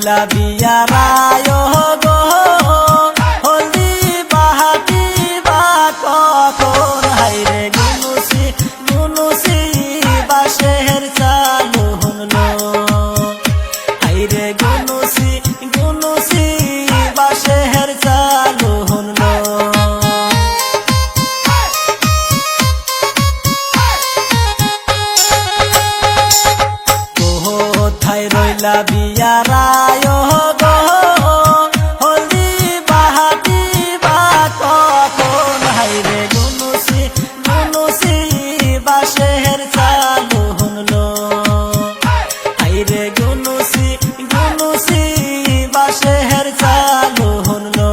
রইলা বিয়া রায় গো হলদি বাহাতি বা কখন হাইরে গুনুসি গুনুসি বাঁশের চালু হলো হাইরে গুনুসি গুনুসি বাঁশের চালু হলো কোথায় রইলা বিয়া রায় গো হলদি বাহাতি বা কখন হাইরে গুনুসি গুনুসি বাঁশের চালু হলো হাইরে গুনুসি গুনুসি বাঁশের চালু হলো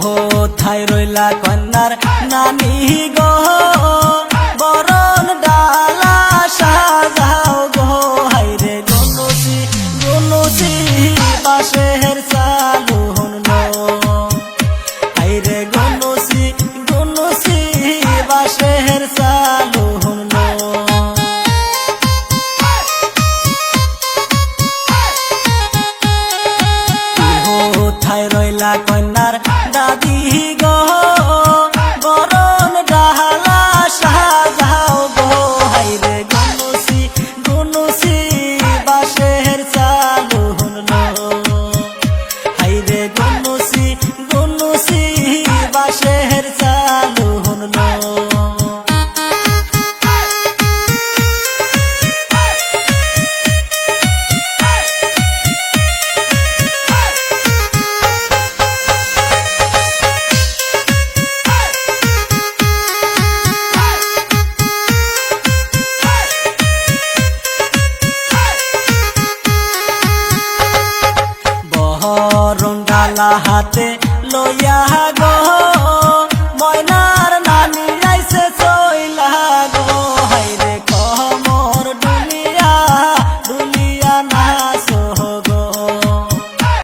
কোথায় রইলা কন্যার নানি গো বরণ ডালা সাজাও গো হাইরে গুনুসি গুনুসি বাঁশের চালু হলো হাইরে গুনুসি গুনুসি বাঁশের চালু হলো কোথায় রইলা কন্যার দাদি গো বরণ ডালা সাজাও গো হাইরে গুনুসি গুনুসি বাঁশের চালু হলো হাইরে গুনুসি গুনুসি বাঁশের চালু হলো বরণ ডালা হাতে লইয়া গো